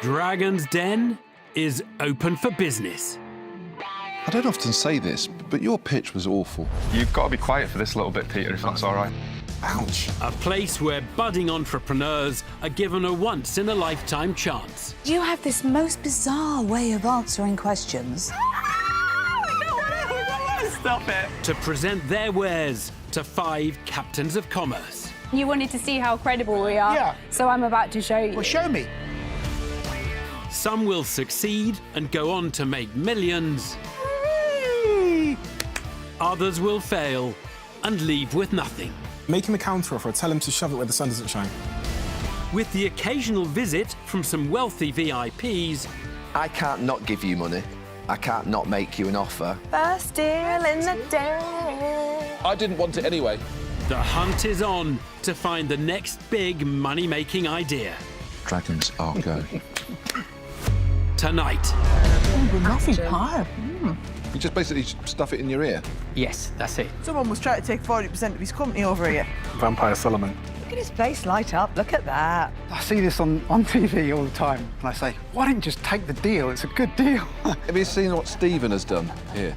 Dragon's Den is open for business. I don't often say this, but your pitch was awful. You've got to be quiet for this little bit, Peter, if that's all right. Ouch. A place where budding entrepreneurs are given a once-in-a-lifetime chance. You have this most bizarre way of answering questions. Stop it. To present their wares to 5 captains of commerce. You wanted to see how credible we are, Yeah. so I'm about to show you. Well, show me. Some will succeed and go on to make millions. Others will fail and leave with nothing. Make him a counteroffer, tell him to shove it where the sun doesn't shine. With the occasional visit from some wealthy VIPs, I can't not give you money. I can't not make you an offer. First deal in the day. I didn't want it anyway. the hunt is on to find the next big money-making idea. Dragons are go. Tonight. Lovely pie. You just basically stuff it in your ear. Yes, that's it. Someone was trying to take 40% of his company over here. Vampire Solomon. Look at his place light up. Look at that. I see this on TV all the time, and I say, why didn't you just take the deal? It's a good deal. Have you seen what Stephen has done here?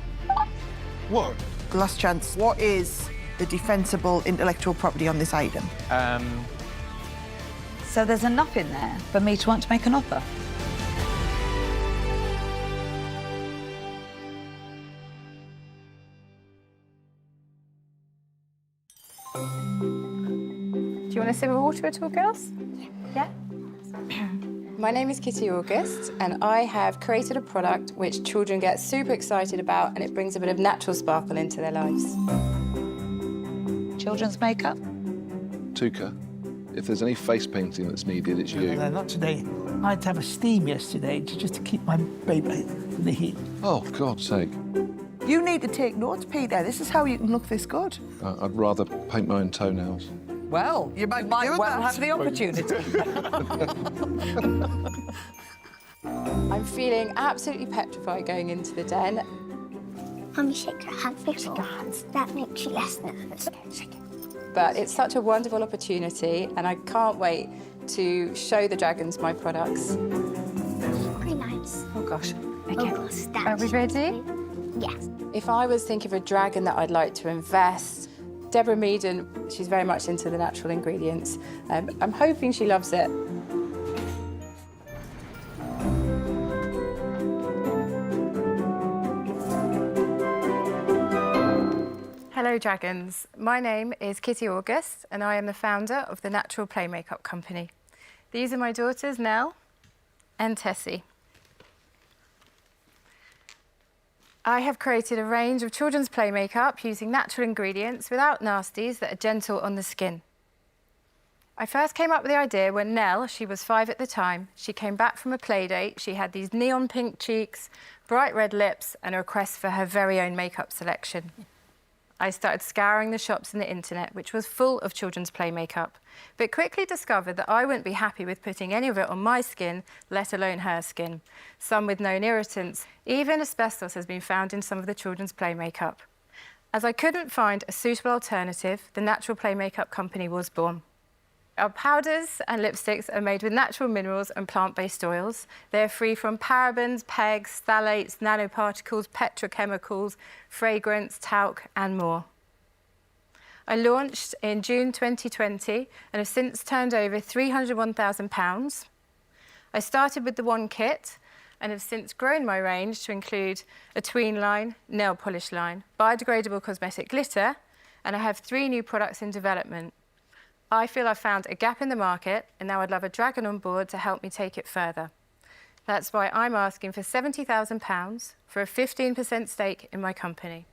What? Last chance. What is the defensible intellectual property on this item? So there's enough in there for me to want to make an offer. Do you want a sip of water at all, girls? Yeah? My name is Kitty August, and I have created a product which children get super excited about, and it brings a bit of natural sparkle into their lives. Children's makeup? Tuka, if there's any face painting that's needed, it's you. No, not today. I had to have a steam yesterday just to keep my baby from the heat. Oh, for God's sake. You need to take notes, Peter. This is how you can look this good. I'd rather paint my own toenails. Well, you might well have the opportunity. I'm feeling absolutely petrified going into the den. Mummy, shake your hands, shake your hands. That makes you less nervous. Shake it. But it's such a wonderful opportunity, and I can't wait to show the dragons my products. Very nice. Oh, gosh. Oh, Okay. gosh, Are we ready? Yes. If I was thinking of a dragon that I'd like to invest, Deborah Meaden, she's very much into the natural ingredients. I'm hoping she loves it. Hello, dragons. My name is Kitty August, and I am the founder of the Natural Play Makeup Company. These are my daughters, Nell and Tessie. I have created a range of children's play makeup using natural ingredients without nasties that are gentle on the skin. I first came up with the idea when Nell, she was 5 at the time, she came back from a play date. She had these neon pink cheeks, bright red lips, and a request for her very own makeup selection. I started scouring the shops and the internet, which was full of children's play makeup, but quickly discovered that I wouldn't be happy with putting any of it on my skin, let alone her skin. Some with known irritants. Even asbestos has been found in some of the children's play makeup. As I couldn't find a suitable alternative, the Natural Play Makeup Company was born. Our powders and lipsticks are made with natural minerals and plant-based oils. They're free from parabens, pegs, phthalates, nanoparticles, petrochemicals, fragrance, talc, and more. I launched in June 2020 and have since turned over £301,000. I started with the one kit and have since grown my range to include a tween line, nail polish line, biodegradable cosmetic glitter, and I have 3 new products in development. I feel I've found a gap in the market, and now I'd love a dragon on board to help me take it further. That's why I'm asking for £70,000 for a 15% stake in my company.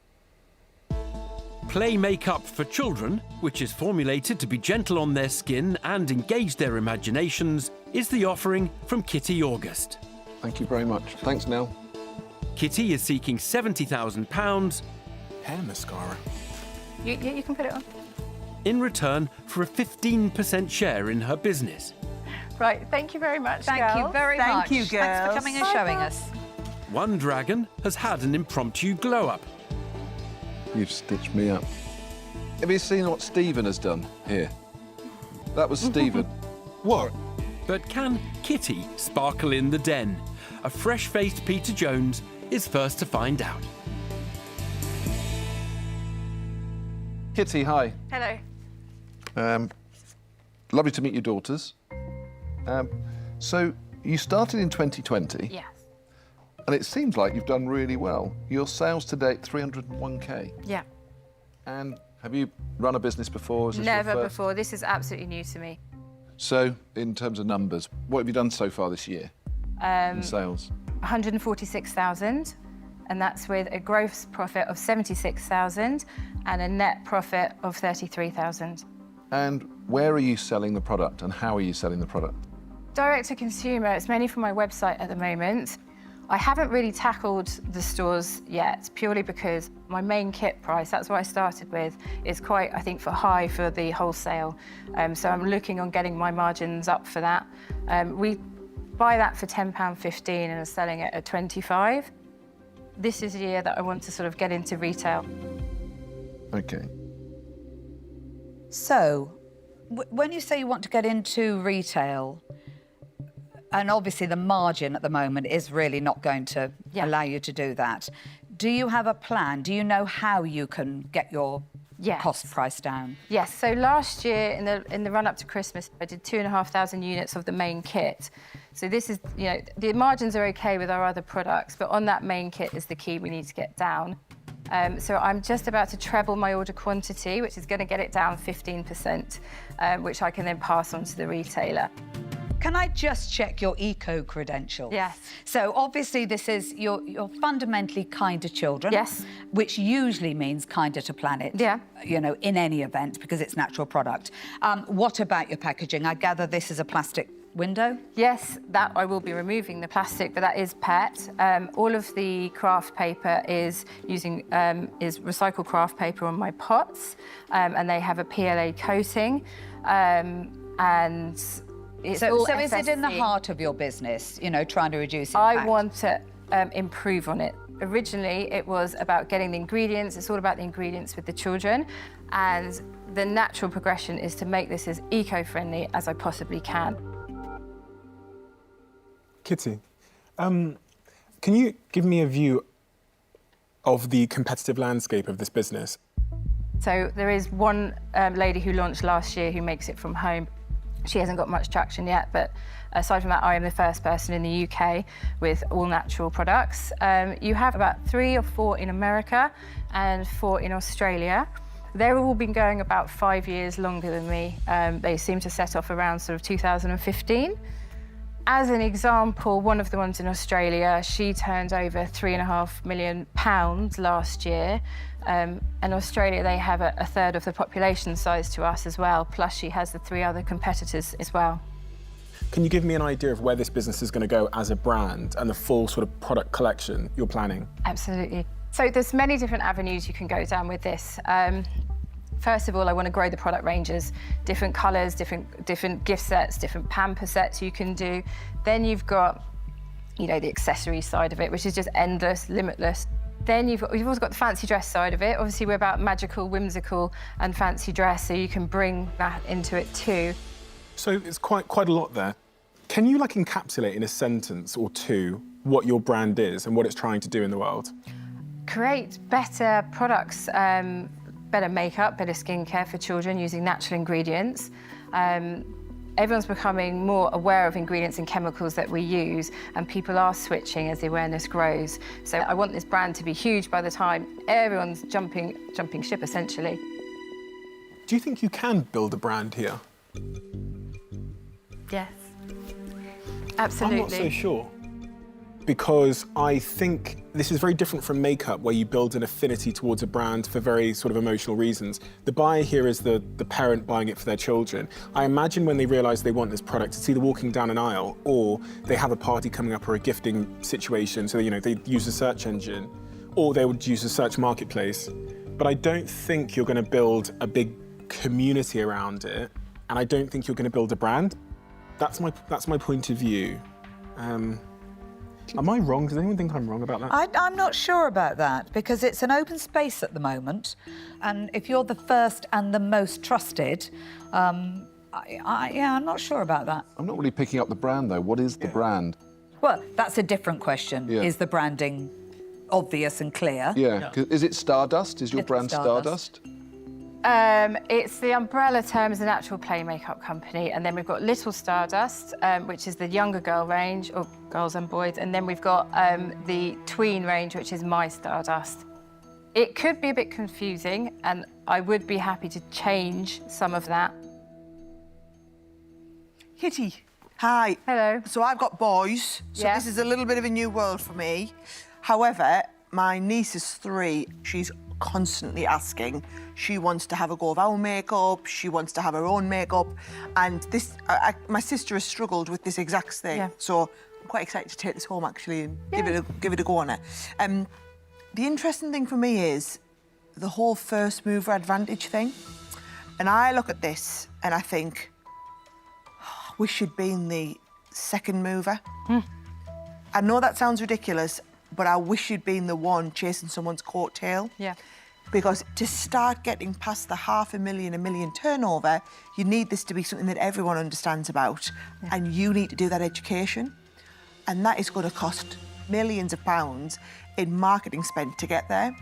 Play makeup for children, which is formulated to be gentle on their skin and engage their imaginations, is the offering from Kitty August. Thank you very much. Thanks, Nell. Kitty is seeking £70,000 Hair mascara. You can put it on. in return for a 15% share in her business. Right, thank you very much, Thank you girls. very much. Thank you, Thanks for girls. coming and showing us. One dragon has had an impromptu glow-up. You've stitched me up. Have you seen what Stephen has done here? That was Stephen. What? But can Kitty sparkle in the den? A fresh-faced Peter Jones is first to find out. Kitty, hi. Hello. Lovely to meet your daughters. So you started in 2020. Yes. And it seems like you've done really well. Your sales to date, 301k. Yeah. And have you run a business before? Is this your Never first? before. This is absolutely new to me. So, in terms of numbers, what have you done so far this year in sales? 146,000, and that's with a gross profit of 76,000 and a net profit of 33,000. And where are you selling the product and how are you selling the product? Direct to consumer, it's mainly from my website at the moment. I haven't really tackled the stores yet, purely because my main kit price, that's what I started with, is quite, I think, high for the wholesale. So I'm looking on getting my margins up for that. We buy that for £10.15 and are selling it at £25. This is a year that I want to sort of get into retail. Okay. So, when you say you want to get into retail, and obviously the margin at the moment is really not going to allow you to do that, do you have a plan? Do you know how you can get your cost price down? Yes, so last year in the run-up to Christmas, I did 2,500 units of the main kit. So this is, you know, the margins are okay with our other products, but on that main kit is the key we need to get down. So I'm just about to treble my order quantity, which is going to get it down 15%, which I can then pass on to the retailer. Can I just check your eco credentials? Yes. So obviously this is, you're fundamentally kind to children. Yes. Which usually means kinder to planet. Yeah. You know, in any event, because it's natural product. What about your packaging? I gather this is a plastic window? Yes, that I will be removing the plastic, but that is PET. All of the craft paper is using is recycled craft paper on my pots, and they have a PLA coating, and it's all so is it in the FSC. heart of your business, you know, trying to reduce impact? I want to improve on it. Originally, it was about getting the ingredients. It's all about the ingredients with the children, and the natural progression is to make this as eco-friendly as I possibly can. Kitty, can you give me a view of the competitive landscape of this business? So there is one lady who launched last year who makes it from home. She hasn't got much traction yet, but aside from that, I am the first person in the UK with all natural products. You have about 3 or 4 in America and 4 in Australia. They've all been going about 5 years longer than me. They seem to set off around sort of 2015. As an example, one of the ones in Australia, she turned over £3.5 million last year. In Australia, they have a third of the population size to us as well, plus she has the 3 other competitors as well. Can you give me an idea of where this business is going to go as a brand and the full sort of product collection you're planning? Absolutely. So there's many different avenues you can go down with this. First of all, I want to grow the product ranges, different colours, different gift sets, different pamper sets you can do. Then you've got, you know, the accessory side of it, which is just endless, limitless. Then you've also got the fancy dress side of it. Obviously, we're about magical, whimsical, and fancy dress, so you can bring that into it too. So it's quite a lot there. Can you like encapsulate in a sentence or two what your brand is and what it's trying to do in the world? Create better products, better makeup, better skincare for children using natural ingredients. Everyone's becoming more aware of ingredients and chemicals that we use, and people are switching as the awareness grows. So I want this brand to be huge by the time everyone's jumping ship, essentially. Do you think you can build a brand here? Yes, absolutely. I'm not so sure. Because I think this is very different from makeup, where you build an affinity towards a brand for very sort of emotional reasons. The buyer here is the parent buying it for their children. I imagine when they realise they want this product, it's either walking down an aisle or they have a party coming up or a gifting situation, so you know they use a search engine, or they would use a search marketplace. But I don't think you're going to build a big community around it, and I don't think you're going to build a brand. That's my point of view. Am I wrong? Does anyone think I'm wrong about that? I'm not sure about that, because it's an open space at the moment, and if you're the first and the most trusted, Yeah, I'm not sure about that. I'm not really picking up the brand, though. What is the brand? Well, that's a different question. Yeah. Is the branding obvious and clear? Yeah. Is it Stardust? Is your Little brand Stardust. It's the umbrella term as an actual play makeup company, and then we've got Little Stardust, which is the younger girl range, or girls and boys, and then we've got the tween range, which is My Stardust. It could be a bit confusing, and I would be happy to change some of that. Kitty, hi. Hello. So I've got boys, so Yeah. this is a little bit of a new world for me. However, my niece is 3. She's constantly asking. She wants to have a go of our makeup. She wants to have her own makeup. And this, my sister has struggled with this exact thing. Yeah. So I'm quite excited to take this home, actually, and give it a go on it. The interesting thing for me is the whole first mover advantage thing. And I look at this and I think, wish she'd been the second mover. I know that sounds ridiculous, but I wish you'd been the one chasing someone's coattail. Yeah. Because to start getting past the $500,000, $1 million turnover, you need this to be something that everyone understands about. Yeah. And you need to do that education. And that is going to cost millions of pounds in marketing spend to get there.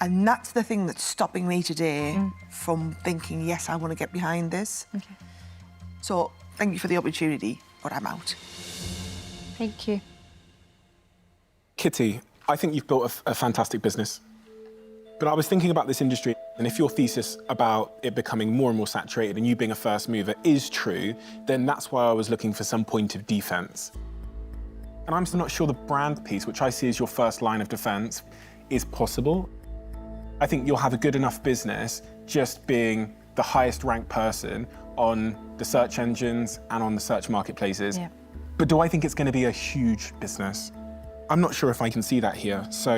And that's the thing that's stopping me today from thinking, yes, I want to get behind this. Okay. So thank you for the opportunity, but I'm out. Thank you. Kitty, I think you've built a fantastic business. But I was thinking about this industry, and if your thesis about it becoming more and more saturated and you being a first mover is true, then that's why I was looking for some point of defense. And I'm still not sure the brand piece, which I see as your first line of defense, is possible. I think you'll have a good enough business just being the highest ranked person on the search engines and on the search marketplaces. Yeah. But do I think it's going to be a huge business? I'm not sure if I can see that here, so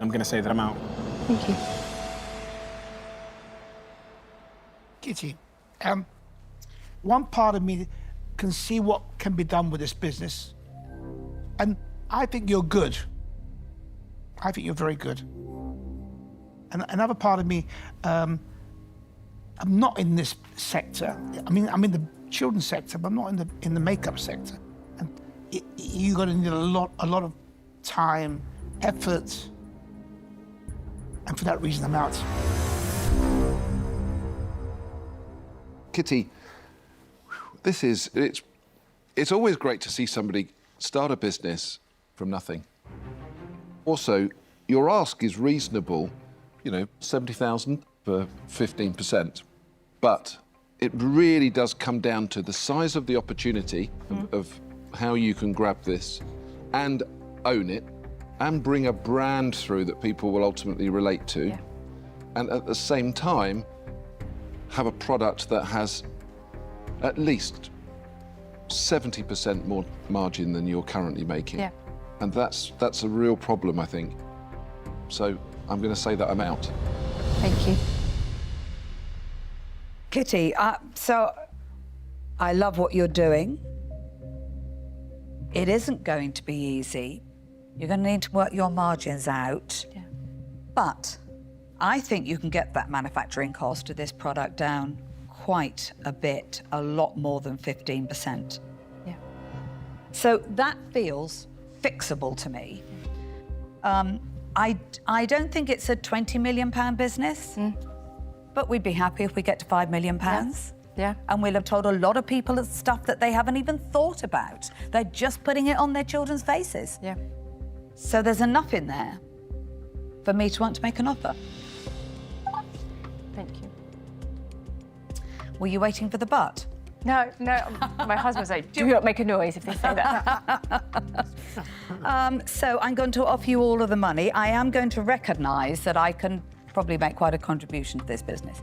I'm going to say that I'm out. Thank you. Kitty, one part of me can see what can be done with this business. And I think you're good. I think you're very good. And another part of me, I'm not in this sector. I mean, I'm in the children's sector, but I'm not in the makeup sector. And you're going to need a lot of time, effort, and for that reason, I'm out. Kitty, it's always great to see somebody start a business from nothing. Also, your ask is reasonable, 70,000 for 15%. But it really does come down to the size of the opportunity of how you can grab this and own it and bring a brand through that people will ultimately relate to. Yeah. And at the same time, have a product that has at least 70% more margin than you're currently making. Yeah. And that's a real problem, I think. So I'm going to say that I'm out. Thank you. Kitty, so I love what you're doing. It isn't going to be easy. You're going to need to work your margins out. Yeah. But I think you can get that manufacturing cost of this product down quite a bit, a lot more than 15%. Yeah. So that feels fixable to me. I don't think it's a £20 million business, but we'd be happy if we get to £5 million. Yeah. And we'll have told a lot of people stuff that they haven't even thought about. They're just putting it on their children's faces. Yeah. So there's enough in there for me to want to make an offer. Thank you. Were you waiting for the but? No, my husband's like, do not make a noise if they say that. So I'm going to offer you all of the money. I am going to recognise that I can probably make quite a contribution to this business.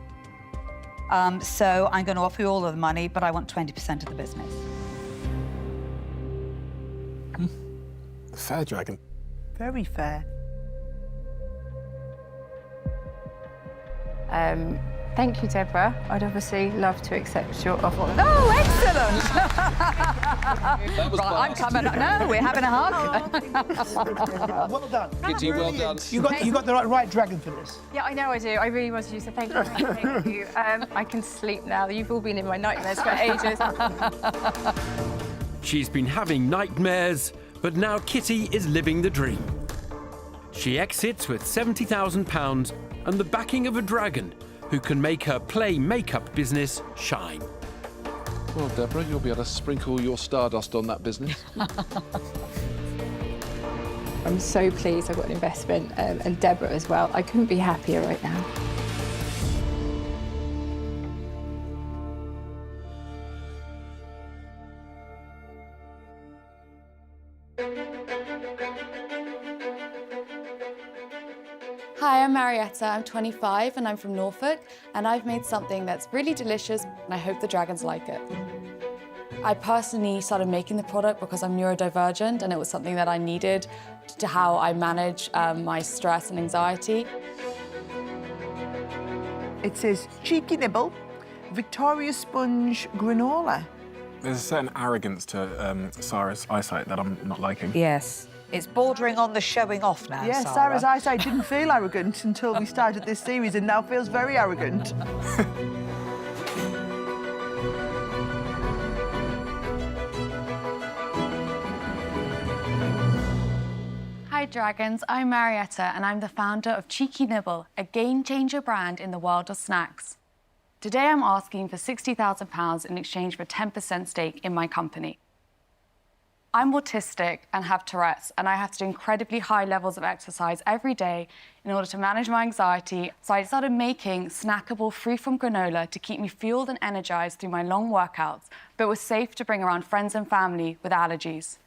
So I'm going to offer you all of the money, but I want 20% of the business. Fair, Dragon. Very fair. Thank you, Deborah. I'd obviously love to accept your offer. Oh, excellent! Right, I'm coming up. No, we're having a hug. Well done. Kitty, well done. You got the right dragon for this. Yeah, I know I do. I really wanted you, so thank you. Thank you. I can sleep now. You've all been in my nightmares for ages. She's been having nightmares, but now Kitty is living the dream. She exits with £70,000 and the backing of a dragon who can make her play makeup business shine. Well, Deborah, you'll be able to sprinkle your stardust on that business. I'm so pleased I got an investment, and Deborah as well. I couldn't be happier right now. Hi, I'm Marietta, I'm 25 and I'm from Norfolk, and I've made something that's really delicious and I hope the dragons like it. I personally started making the product because I'm neurodivergent and it was something that I needed to how I manage my stress and anxiety. It says cheeky nibble, Victoria sponge granola. There's a certain arrogance to Sarah's eyesight that I'm not liking. Yes. It's bordering on the showing off now, Yes, Sarah. Sarah's eyesight didn't feel arrogant until we started this series and now feels very arrogant. Hi Dragons, I'm Marietta and I'm the founder of Cheeky Nibble, a game-changer brand in the world of snacks. Today I'm asking for £60,000 in exchange for a 10% stake in my company. I'm autistic and have Tourette's, and I have to do incredibly high levels of exercise every day in order to manage my anxiety. So I started making snackable, free-from granola to keep me fueled and energized through my long workouts, but was safe to bring around friends and family with allergies.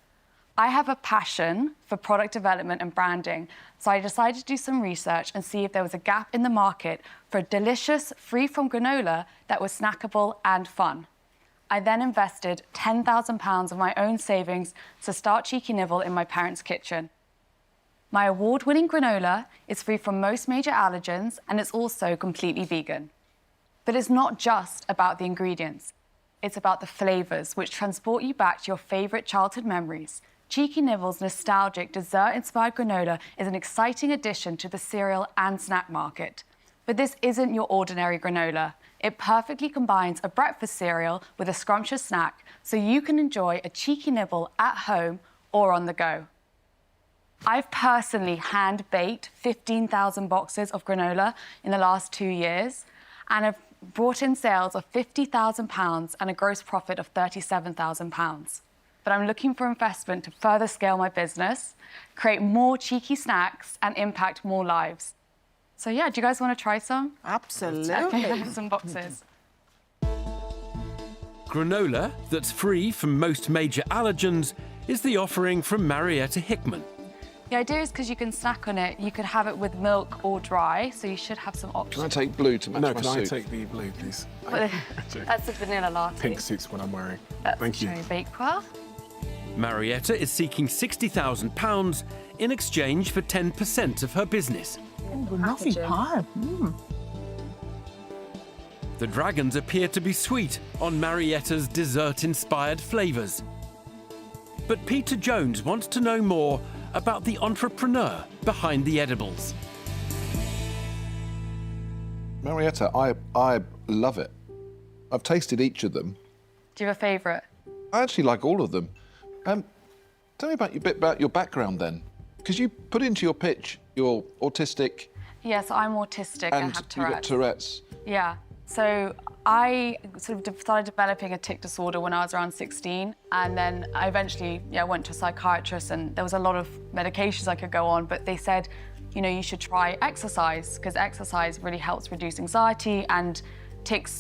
I have a passion for product development and branding, so I decided to do some research and see if there was a gap in the market for a delicious, free-from granola that was snackable and fun. I then invested £10,000 of my own savings to start Cheeky Nibble in my parents' kitchen. My award-winning granola is free from most major allergens and it's also completely vegan. But it's not just about the ingredients. It's about the flavours, which transport you back to your favourite childhood memories. Cheeky Nibble's nostalgic, dessert-inspired granola is an exciting addition to the cereal and snack market. But this isn't your ordinary granola. It perfectly combines a breakfast cereal with a scrumptious snack, so you can enjoy a cheeky nibble at home or on the go. I've personally hand-baked 15,000 boxes of granola in the last 2 years, and have brought in sales of £50,000 and a gross profit of £37,000. But I'm looking for investment to further scale my business, create more cheeky snacks, and impact more lives. So yeah, do you guys want to try some? Absolutely. Okay, some boxes. Granola that's free from most major allergens is the offering from Marietta Hickman. The idea is because you can snack on it, you could have it with milk or dry, so you should have some options. Can I take blue to match No, my can suit? I take the blue, please? That's the vanilla latte. Pink suit's what I'm wearing. That's Thank you. cherry bakewell. Marietta is seeking £60,000 in exchange for 10% of her business. Nothing hard. The dragons appear to be sweet on Marietta's dessert-inspired flavours. But Peter Jones wants to know more about the entrepreneur behind the edibles. Marietta, I love it. I've tasted each of them. Do you have a favourite? I actually like all of them. Tell me about a bit about your background then, because you put into your pitch you're autistic. Yes, I'm autistic and have you've Tourette's. got Tourette's. Yeah. So I sort of started developing a tic disorder when I was around 16, and then I eventually went to a psychiatrist, and there was a lot of medications I could go on, but they said, you know, you should try exercise, because exercise really helps reduce anxiety, and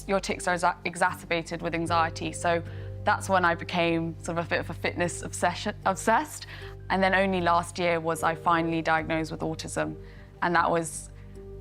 your tics are exacerbated with anxiety. So that's when I became sort of a bit of a fitness obsessed. And then only last year was I finally diagnosed with autism. And that was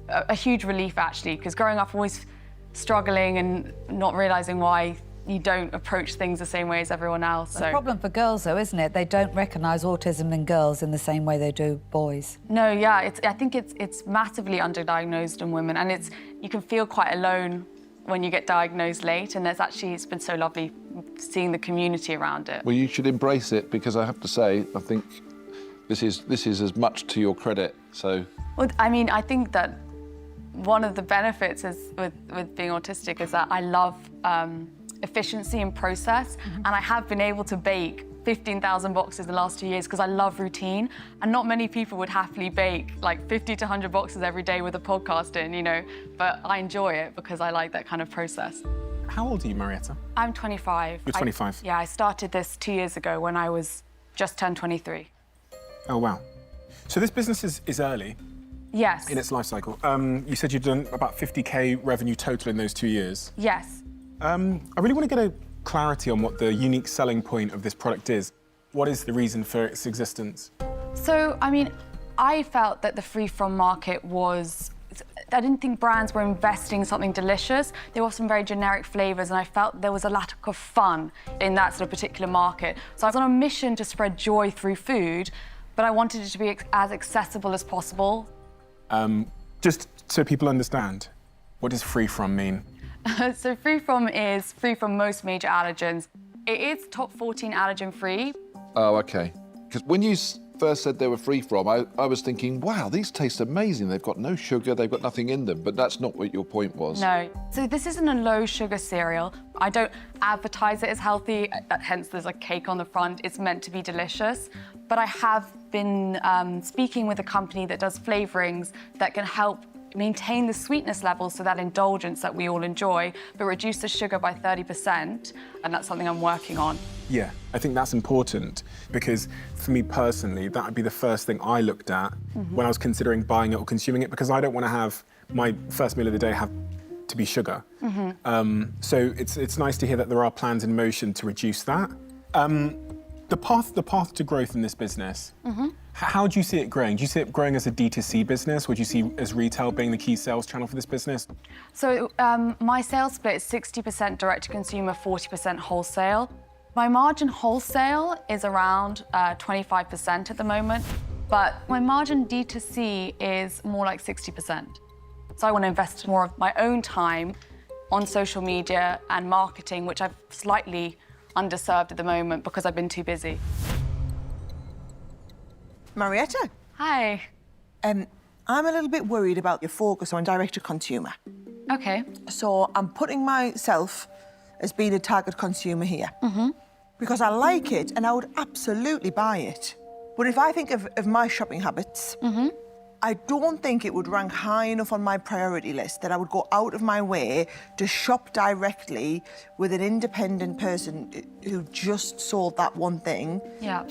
a huge relief, actually, because growing up always struggling and not realising why you don't approach things the same way as everyone else. The problem for girls, though, isn't it? They don't recognise autism in girls in the same way they do boys. No, yeah, I think it's massively underdiagnosed in women, and you can feel quite alone when you get diagnosed late, and it's been so lovely seeing the community around it. Well, you should embrace it, because I have to say, I think this is as much to your credit, so... Well, I mean, I think that one of the benefits with being autistic is that I love efficiency and process, and I have been able to bake 15,000 boxes the last 2 years because I love routine, and not many people would happily bake like 50 to 100 boxes every day with a podcast in, you know, but I enjoy it because I like that kind of process. How old are you, Marietta? I'm 25. You're 25? Yeah, I started this 2 years ago when I was just turned 23. Oh, wow. So this business is early. Yes. In its life cycle. You said you've done about 50K revenue total in those 2 years. Yes. I really want to get a clarity on what the unique selling point of this product is. What is the reason for its existence? So, I mean, I felt that the free-from market was... I didn't think brands were investing in something delicious. There were some very generic flavours, and I felt there was a lack of fun in that sort of particular market. So I was on a mission to spread joy through food, but I wanted it to be as accessible as possible. Just so people understand, what does free-from mean? So free-from is free from most major allergens. It is top 14 allergen-free. Oh, OK. Because when you first said they were free-from, I was thinking, wow, these taste amazing. They've got no sugar, they've got nothing in them, but that's not what your point was. No. So this isn't a low-sugar cereal. I don't advertise it as healthy, hence there's a cake on the front. It's meant to be delicious. But I have been speaking with a company that does flavourings that can help maintain the sweetness levels, so that indulgence that we all enjoy, but reduce the sugar by 30%, and that's something I'm working on. Yeah, I think that's important, because for me personally, that would be the first thing I looked at when I was considering buying it or consuming it, because I don't want to have my first meal of the day have to be sugar. So it's nice to hear that there are plans in motion to reduce that. The path to growth in this business, how do you see it growing? Do you see it growing as a D2C business? Would you see as retail being the key sales channel for this business? So my sales split is 60% direct-to-consumer, 40% wholesale. My margin wholesale is around 25% at the moment, but my margin D2C is more like 60%. So I want to invest more of my own time on social media and marketing, which I've slightly underserved at the moment because I've been too busy. Marietta. Hi. I'm a little bit worried about your focus on direct-to-consumer. Okay. So I'm putting myself as being a target consumer here. Because I like it and I would absolutely buy it. But if I think of my shopping habits, I don't think it would rank high enough on my priority list that I would go out of my way to shop directly with an independent person who just sold that one thing. Yeah.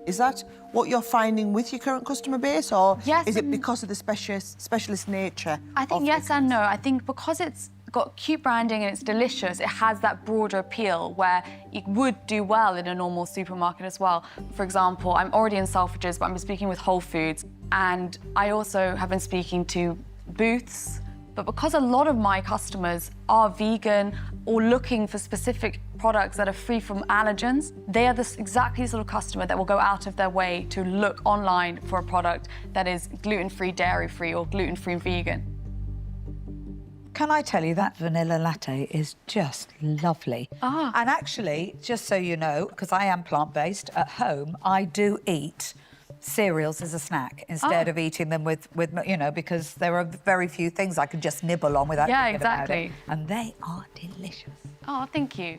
Is that what you're finding with your current customer base, or yes, is it because of the specialist nature? I think yes and no. I think because it's got cute branding and it's delicious, it has that broader appeal where it would do well in a normal supermarket as well. For example, I'm already in Selfridges, but I'm speaking with Whole Foods, and I also have been speaking to Booths. But because a lot of my customers are vegan or looking for specific products that are free from allergens, they are exactly the sort of customer that will go out of their way to look online for a product that is gluten-free, dairy-free, or gluten-free vegan. Can I tell you, that vanilla latte is just lovely. And actually, just so you know, because I am plant-based, at home, I do eat cereals as a snack instead of eating them with, you know, because there are very few things I can just nibble on without thinking about it. And they are delicious. Oh, thank you.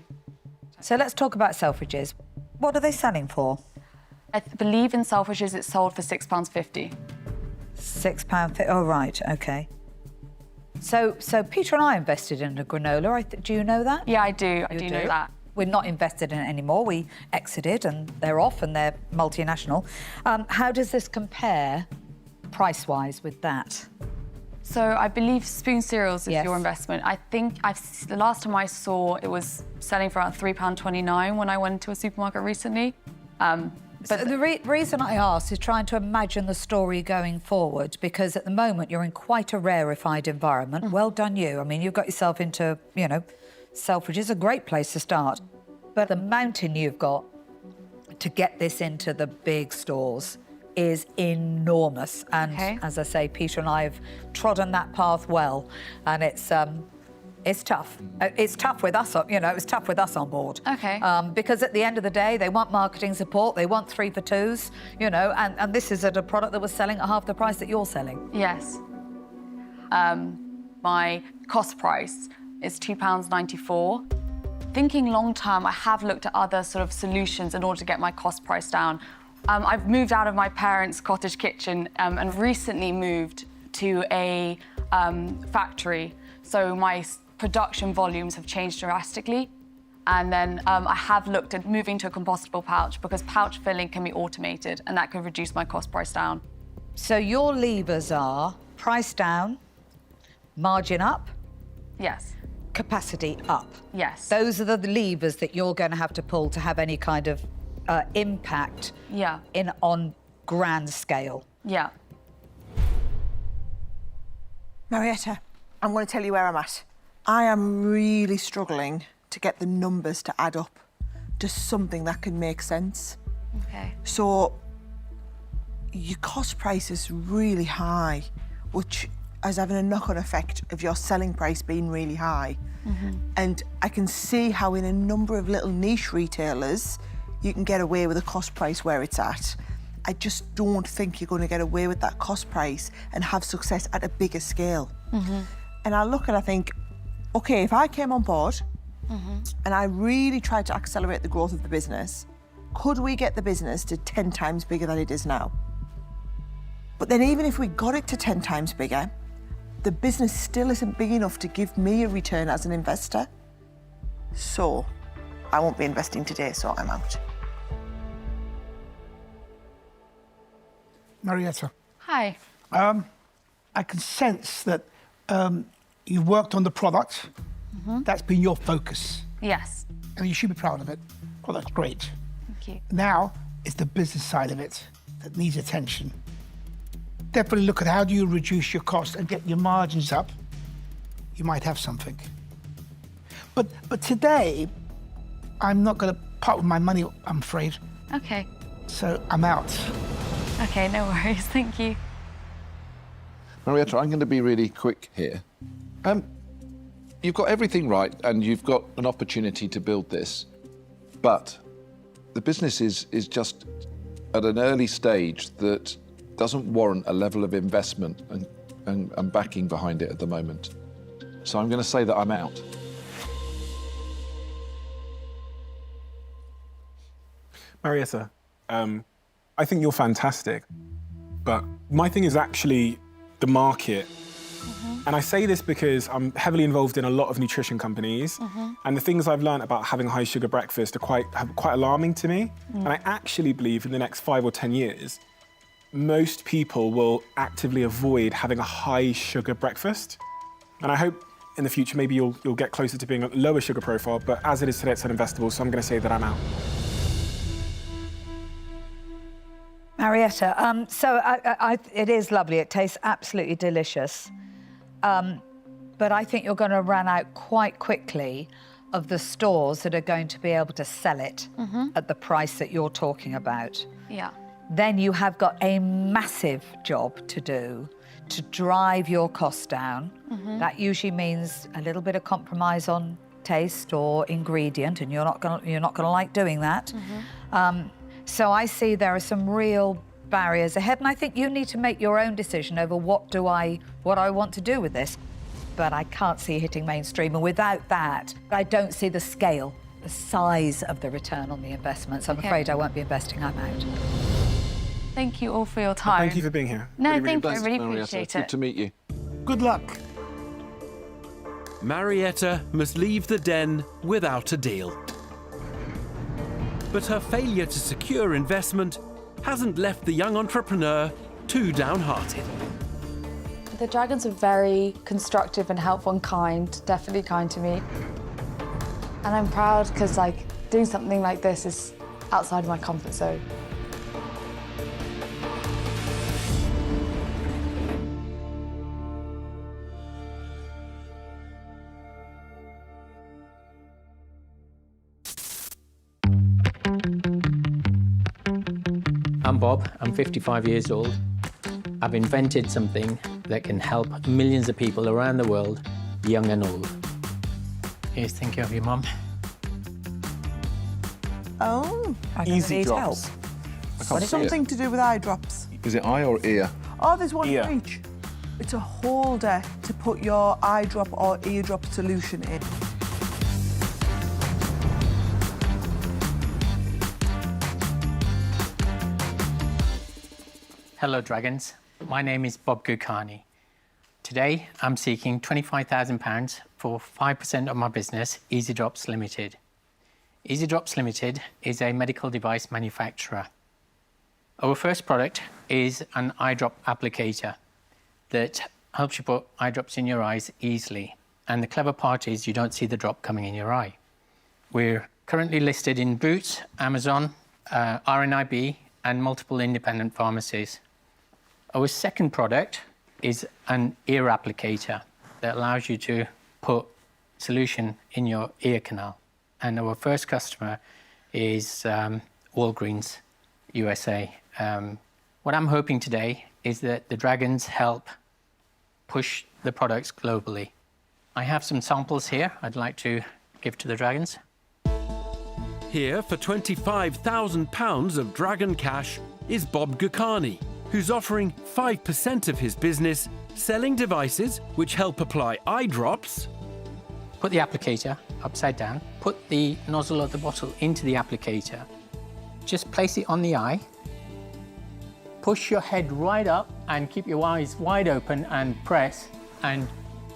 So let's talk about Selfridges. What are they selling for? I believe in Selfridges it's sold for £6.50. £6.50, oh, right, OK. So Peter and I invested in a granola. Do you know that? Yeah, I do. I do know that. We're not invested in it anymore. We exited and they're off and they're multinational. How does this compare price-wise with that? So I believe Spoon Cereals is your investment. I think the last time I saw it was selling for around £3.29 when I went to a supermarket recently. But the reason I asked is trying to imagine the story going forward, because at the moment you're in quite a rarefied environment. Well done you. I mean, you've got yourself into, you know, Selfridges is a great place to start. But the mountain you've got to get this into the big stores is enormous. And as I say, Peter and I have trodden that path well. And it's It's tough. It's tough with us, you know, it was tough with us on board. Okay. Because at the end of the day, they want marketing support, they want 3 for 2s, you know, and this is at a product that was selling at half the price that you're selling. Yes. My cost price is £2.94. Thinking long term, I have looked at other sort of solutions in order to get my cost price down. I've moved out of my parents' cottage kitchen and recently moved to a factory. So my production volumes have changed drastically. And then I have looked at moving to a compostable pouch because pouch filling can be automated and that could reduce my cost price down. So your levers are price down, margin up, Yes. capacity up. Yes. Those are the levers that you're going to have to pull to have any kind of impact Yeah. on grand scale. Yeah. Marietta, I'm going to tell you where I'm at. I am really struggling to get the numbers to add up to something that can make sense. Okay. So your cost price is really high, which is having a knock-on effect of your selling price being really high. And I can see how in a number of little niche retailers, you can get away with a cost price where it's at. I just don't think you're going to get away with that cost price and have success at a bigger scale. And I look and I think, OK, if I came on board and I really tried to accelerate the growth of the business, could we get the business to 10 times bigger than it is now? But then even if we got it to 10 times bigger, the business still isn't big enough to give me a return as an investor. So I won't be investing today, so I'm out. Marietta, Hi. I can sense that you've worked on the product. That's been your focus. Yes. And you should be proud of it. Well, that's great. Thank you. Now, it's the business side of it that needs attention. Definitely look at how do you reduce your costs and get your margins up. You might have something. But today, I'm not going to part with my money, I'm afraid. Okay. So I'm out. Okay, no worries. Thank you. Marietta, I'm going to be really quick here. You've got everything right and you've got an opportunity to build this, but the business is just at an early stage that doesn't warrant a level of investment and backing behind it at the moment. So I'm going to say that I'm out. Marietta, I think you're fantastic, but my thing is actually the market. And I say this because I'm heavily involved in a lot of nutrition companies, and the things I've learned about having a high sugar breakfast are quite alarming to me. And I actually believe in the next 5 or 10 years, most people will actively avoid having a high sugar breakfast. And I hope in the future maybe you'll get closer to being a lower sugar profile, but as it is today, it's uninvestable, so I'm going to say that I'm out. Marietta, so it is lovely. It tastes absolutely delicious. But I think you're going to run out quite quickly of the stores that are going to be able to sell it at the price that you're talking about. Yeah. Then you have got a massive job to do to drive your costs down. That usually means a little bit of compromise on taste or ingredient, and you're not going to like doing that. So I see there are some real barriers ahead, and I think you need to make your own decision over what I want to do with this. But I can't see hitting mainstream, and without that, I don't see the scale, the size of the return on the investment. So I'm afraid I won't be investing. I'm out. Thank you all for your time. Thank you for being here. No, Really, thank you. I blessed, really Marietta. appreciate Good it. to meet you. Good luck. Marietta must leave the den without a deal. But her failure to secure investment hasn't left the young entrepreneur too downhearted. The dragons are very constructive and helpful and kind, definitely kind to me. And I'm proud because doing something like this is outside of my comfort zone. I'm Bob, I'm 55 years old. I've invented something that can help millions of people around the world, young and old. Here's thinking of your mum. Oh. Easy drops. Something to do with eye drops. Is it eye or ear? Oh, there's one Ear. for each. It's a holder to put your eye drop or eardrop solution in. Hello, Dragons. My name is Bob Gukani. Today, I'm seeking £25,000 for 5% of my business, Easy Drops Limited. Easy Drops Limited is a medical device manufacturer. Our first product is an eye drop applicator that helps you put eye drops in your eyes easily. And the clever part is you don't see the drop coming in your eye. We're currently listed in Boots, Amazon, RNIB, and multiple independent pharmacies. Our second product is an ear applicator that allows you to put solution in your ear canal. And our first customer is Walgreens, USA. What I'm hoping today is that the Dragons help push the products globally. I have some samples here I'd like to give to the Dragons. Here for £25,000 of Dragon cash is Bob Gukani, who's offering 5% of his business selling devices which help apply eye drops. Put the applicator upside down, put the nozzle of the bottle into the applicator, just place it on the eye, push your head right up and keep your eyes wide open and press, and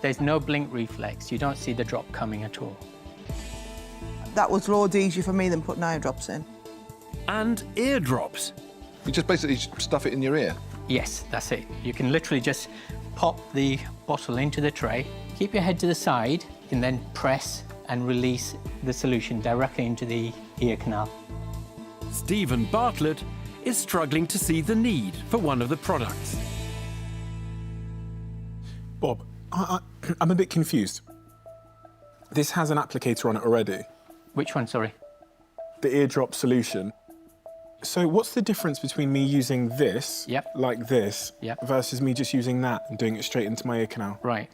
there's no blink reflex. You don't see the drop coming at all. That was loads easier for me than putting eye drops in. And ear drops. You just basically stuff it in your ear? Yes, that's it. You can literally just pop the bottle into the tray, keep your head to the side, and then press and release the solution directly into the ear canal. Stephen Bartlett is struggling to see the need for one of the products. Bob, I'm a bit confused. This has an applicator on it already. Which one, sorry? The eardrop solution. So what's the difference between me using this, like this, versus me just using that and doing it straight into my ear canal? Right.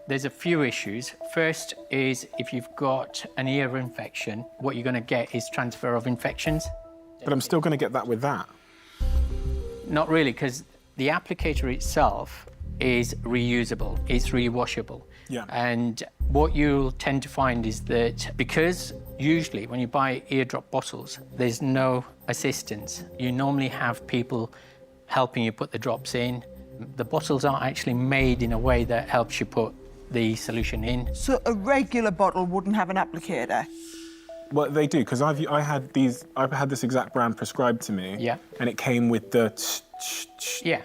There's a few issues. First is if you've got an ear infection, what you're going to get is transfer of infections. But I'm still going to get that with that. Not really, because the applicator itself is reusable, it's rewashable. Yeah. And what you'll tend to find is that because usually when you buy eardrop bottles, there's no assistance. You normally have people helping you put the drops in. The bottles aren't actually made in a way that helps you put the solution in. So a regular bottle wouldn't have an applicator? Well, they do, because I've had this exact brand prescribed to me. Yeah. And it came with the Yeah.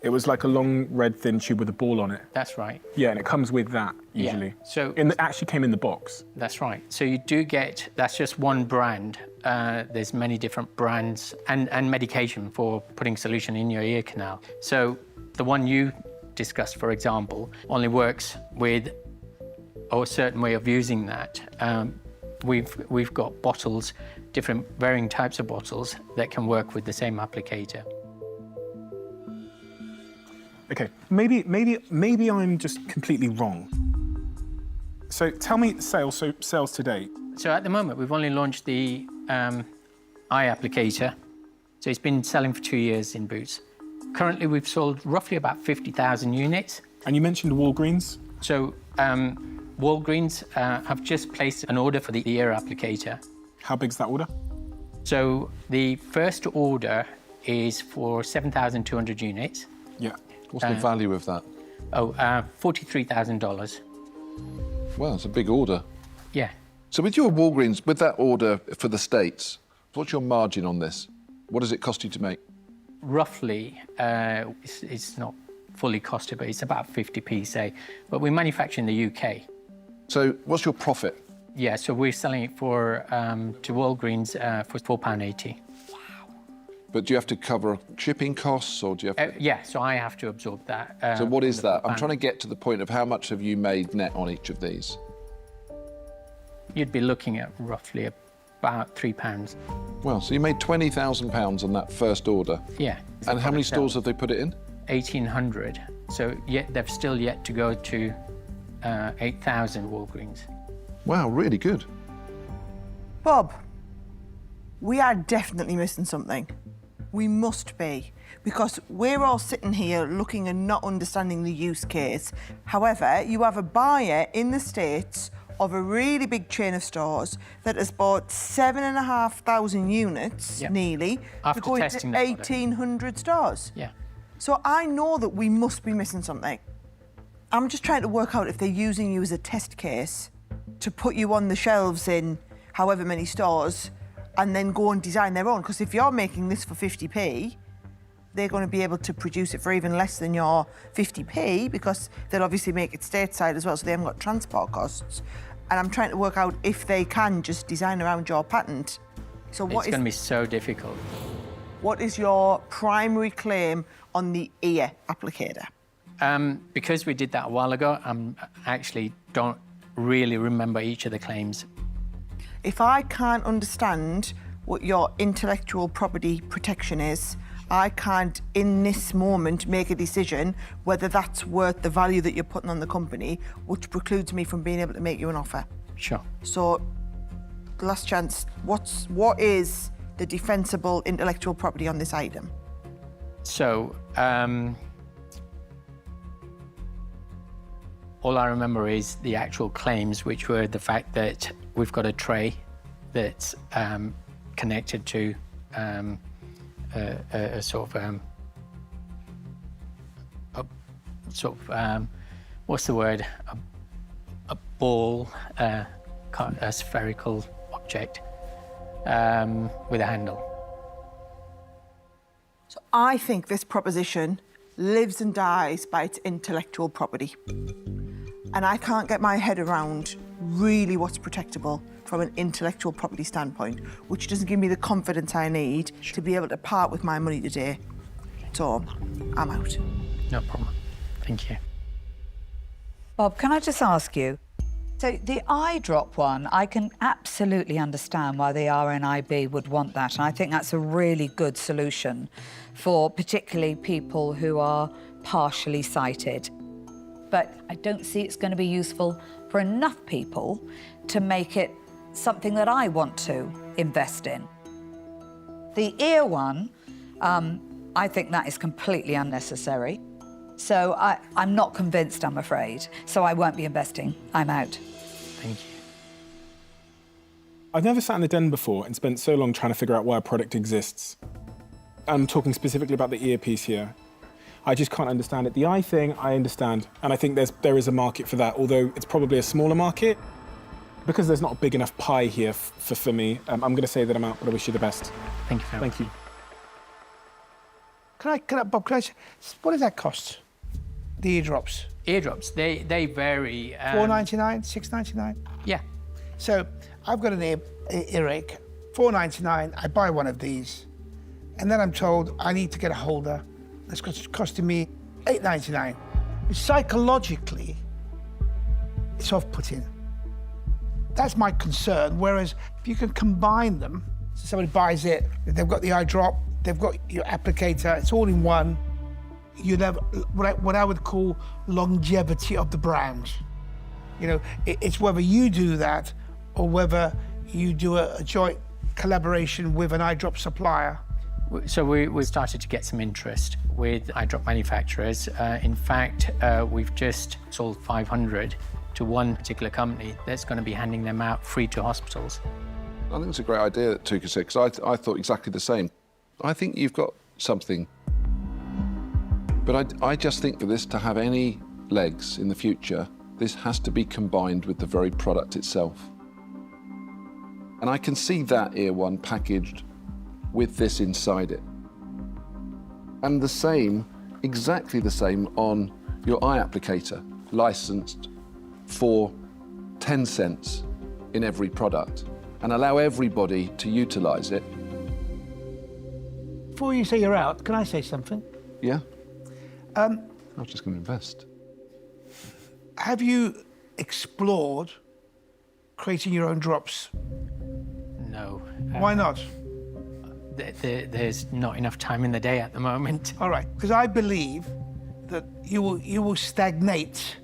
It was like a long red thin tube with a ball on it. That's right. Yeah, and it comes with that usually. Yeah. So it actually came in the box. That's right. So you do get, that's just one brand. There's many different brands and medication for putting solution in your ear canal. So the one you discussed, for example, only works with a certain way of using that. We've got bottles, different varying types of bottles that can work with the same applicator. Okay, maybe I'm just completely wrong. So tell me sales to date. So at the moment, we've only launched the eye applicator. So it's been selling for 2 years in Boots. Currently, we've sold roughly about 50,000 units. And you mentioned Walgreens. So Walgreens have just placed an order for the ear applicator. How big's that order? So the first order is for 7,200 units. Yeah. What's the value of that? $43,000. Well, it's a big order. Yeah. So with your Walgreens, with that order for the States, what's your margin on this? What does it cost you to make? Roughly, it's not fully costed, but it's about 50p, say. But we manufacture in the UK. So what's your profit? Yeah, so we're selling it for to Walgreens for £4.80. But do you have to cover shipping costs, or do you have to... Yeah, so I have to absorb that. So what is that? I'm trying to get to the point of how much have you made net on each of these? You'd be looking at roughly about £3. Well, so you made £20,000 on that first order. Yeah. And how many stores have they put it in? 1,800. So yet they've still yet to go to 8,000 Walgreens. Wow, really good. Bob, we are definitely missing something. We must be, because we're all sitting here looking and not understanding the use case. However, you have a buyer in the States of a really big chain of stores that has bought 7,500 units, nearly, After to go into testing the product. 1,800 stores. Yeah. So I know that we must be missing something. I'm just trying to work out if they're using you as a test case to put you on the shelves in however many stores and then go and design their own. Because if you're making this for 50p, they're going to be able to produce it for even less than your 50p because they'll obviously make it stateside as well, so they haven't got transport costs. And I'm trying to work out if they can just design around your patent. So It's going to be so difficult. What is your primary claim on the ear applicator? Because we did that a while ago, I actually don't really remember each of the claims. If I can't understand what your intellectual property protection is, I can't, in this moment, make a decision whether that's worth the value that you're putting on the company, which precludes me from being able to make you an offer. Sure. So, last chance, what is the defensible intellectual property on this item? So, all I remember is the actual claims, which were the fact that we've got a tray that's connected to a sort of what's the word? A ball, a spherical object with a handle. So I think this proposition lives and dies by its intellectual property. And I can't get my head around really what's protectable from an intellectual property standpoint, which doesn't give me the confidence I need to be able to part with my money today. So I'm out. No problem. Thank you. Bob, can I just ask you, so the eye drop one, I can absolutely understand why the RNIB would want that, and I think that's a really good solution for particularly people who are partially sighted. But I don't see it's going to be useful for enough people to make it something that I want to invest in. The ear one, I think that is completely unnecessary. So I'm not convinced, I'm afraid. So I won't be investing. I'm out. Thank you. I've never sat in the den before and spent so long trying to figure out why a product exists. I'm talking specifically about the earpiece here. I just can't understand it. The eye thing, I understand, and I think there is a market for that, although it's probably a smaller market. Because there's not a big enough pie here for me, I'm going to say that I'm out, but I wish you the best. Thank you very much. Thank you. Bob, what does that cost? The eardrops? Eardrops, they vary. $4.99, $6.99? Yeah. So I've got an earache, $4.99, I buy one of these, and then I'm told I need to get a holder that's costing me $8.99. Psychologically, it's off-putting. That's my concern, whereas if you can combine them, so somebody buys it, they've got the eye drop, they've got your applicator, it's all in one, you'd have what I would call longevity of the brand. You know, it's whether you do that or whether you do a joint collaboration with an eye drop supplier. So we started to get some interest with eye drop manufacturers. In fact, we've just sold 500 to one particular company that's going to be handing them out free to hospitals. I think it's a great idea that Tuka said, because I thought exactly the same. I think you've got something. But I just think for this to have any legs in the future, this has to be combined with the very product itself. And I can see that ear one packaged with this inside it. And the same, exactly the same on your eye applicator, licensed for 10 cents in every product, and allow everybody to utilize it. Before you say you're out, can I say something? Yeah? I was just going to invest. Have you explored creating your own drops? No. Why not? There's not enough time in the day at the moment. All right, because I believe that you will stagnate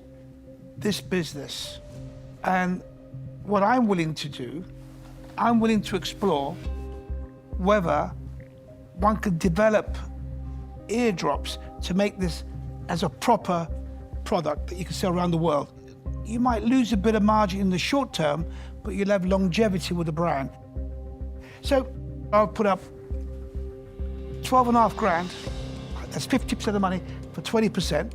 this business, and what I'm willing to do, I'm willing to explore whether one could develop eardrops to make this as a proper product that you can sell around the world. You might lose a bit of margin in the short term, but you'll have longevity with the brand. So I'll put up 12.5 grand, that's 50% of the money for 20%.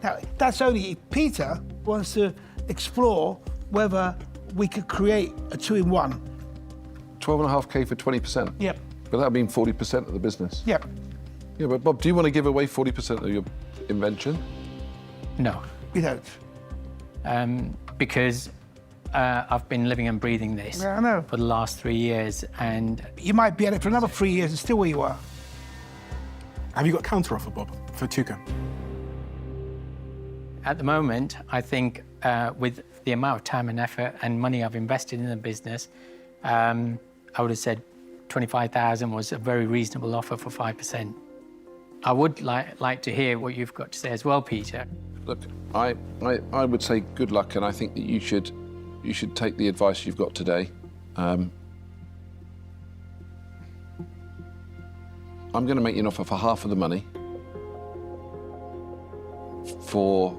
Now, that's only if Peter wants to explore whether we could create a 2-in-1. 12.5K for 20%? Yep. But that would mean 40% of the business? Yep. Yeah, but Bob, do you want to give away 40% of your invention? No. You don't? Because I've been living and breathing this Yeah, I know. for the last 3 years, and You might be at it for another 3 years and still where you are. Have you got a counter offer, Bob, for Tuka? at the moment, I think with the amount of time and effort and money I've invested in the business, I would have said 25,000 was a very reasonable offer for 5%. I would like to hear what you've got to say as well, Peter. Look, I would say good luck, and I think that you should take the advice you've got today. I'm going to make you an offer for half of the money for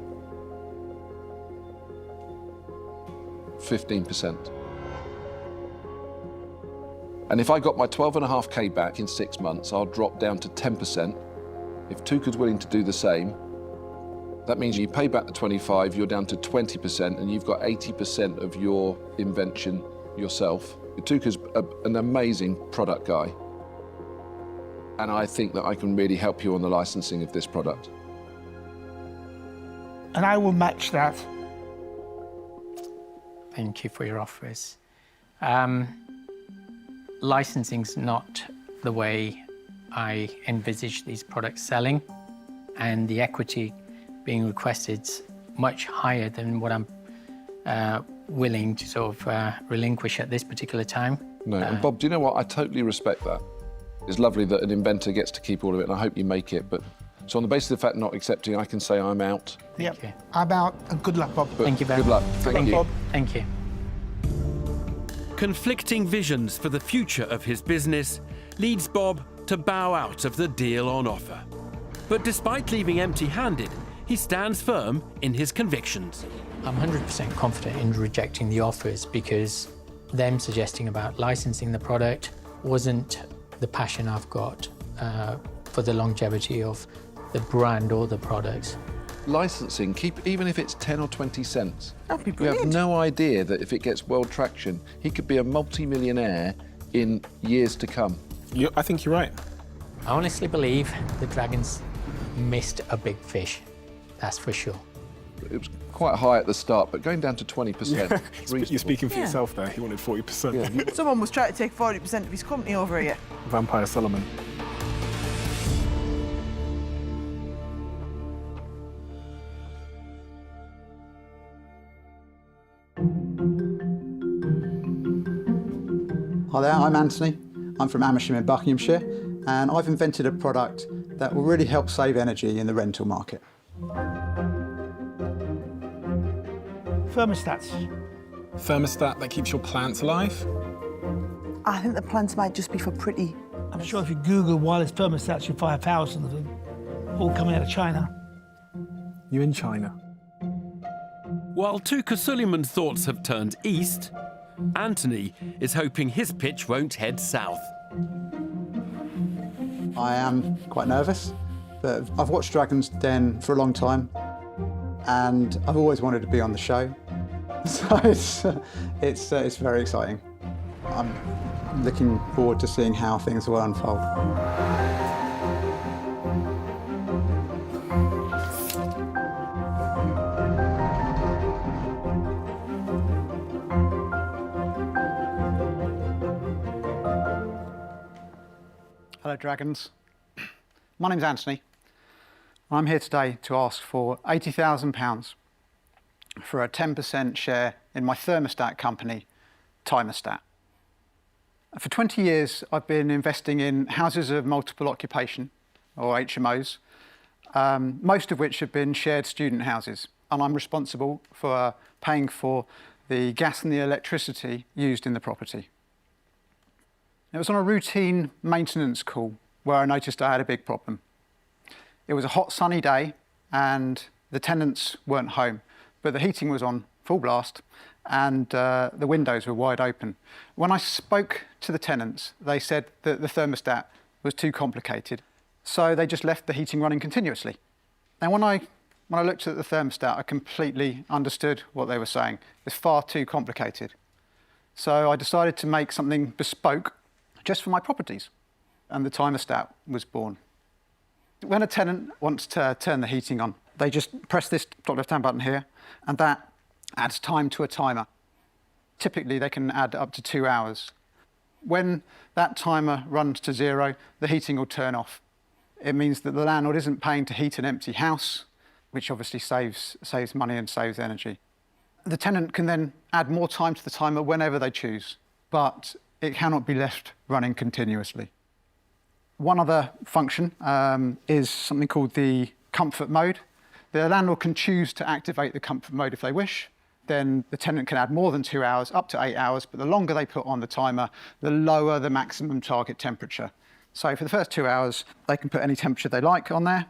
15%. And if I got my 12.5K back in 6 months, I'll drop down to 10%. If Tuka's willing to do the same, that means you pay back the 25, you're down to 20%, and you've got 80% of your invention yourself. Tuka's an amazing product guy, and I think that I can really help you on the licensing of this product. And I will match that. Thank you for your offers. Licensing's not the way I envisage these products selling, and the equity being requested's much higher than what I'm willing to sort of relinquish at this particular time. No, and Bob, do you know what? I totally respect that. It's lovely that an inventor gets to keep all of it, and I hope you make it, but so on the basis of the fact not accepting, I can say I'm out. Yep. I'm out, and good luck, Bob. But Thank you very good much. luck. Thank you. Bob. Thank you. Conflicting visions for the future of his business leads Bob to bow out of the deal on offer. But despite leaving empty-handed, he stands firm in his convictions. I'm 100% confident in rejecting the offers because them suggesting about licensing the product wasn't the passion I've got for the longevity of the brand or the products. Licensing, even if it's 10 or 20 cents. That'd be You brilliant. have no idea that if it gets world traction, he could be a multi-millionaire in years to come. I think you're right. I honestly believe the Dragons missed a big fish, that's for sure. It was quite high at the start, but going down to 20%. You're speaking for Yeah. yourself there. He wanted 40%. Someone was trying to take 40% of his company over here. Vampire Solomon. Hi there, I'm Anthony. I'm from Amersham in Buckinghamshire, and I've invented a product that will really help save energy in the rental market. Thermostats. Thermostat that keeps your plants alive? I think the plants might just be for pretty. I'm sure if you Google wireless thermostats, you'll find 1,000 of them, all coming out of China. You in China? While Tuka Suleiman's thoughts have turned east, Anthony is hoping his pitch won't head south. I am quite nervous, but I've watched Dragon's Den for a long time, and I've always wanted to be on the show. So it's very exciting. I'm looking forward to seeing how things will unfold. Hello, Dragons. My name's Anthony. I'm here today to ask for £80,000 for a 10% share in my thermostat company, Timerstat. For 20 years, I've been investing in houses of multiple occupation, or HMOs, most of which have been shared student houses, and I'm responsible for paying for the gas and the electricity used in the property. It was on a routine maintenance call where I noticed I had a big problem. It was a hot sunny day and the tenants weren't home, but the heating was on full blast and the windows were wide open. When I spoke to the tenants, they said that the thermostat was too complicated, so they just left the heating running continuously. And when I looked at the thermostat, I completely understood what they were saying. It's far too complicated. So I decided to make something bespoke just for my properties, and the thermostat was born. When a tenant wants to turn the heating on, they just press this top left-hand button here, and that adds time to a timer. Typically, they can add up to 2 hours. When that timer runs to 0, the heating will turn off. It means that the landlord isn't paying to heat an empty house, which obviously saves money and saves energy. The tenant can then add more time to the timer whenever they choose, but it cannot be left running continuously. One other function is something called the comfort mode. The landlord can choose to activate the comfort mode if they wish. Then the tenant can add more than 2 hours, up to 8 hours, but the longer they put on the timer, the lower the maximum target temperature. So for the first 2 hours, they can put any temperature they like on there.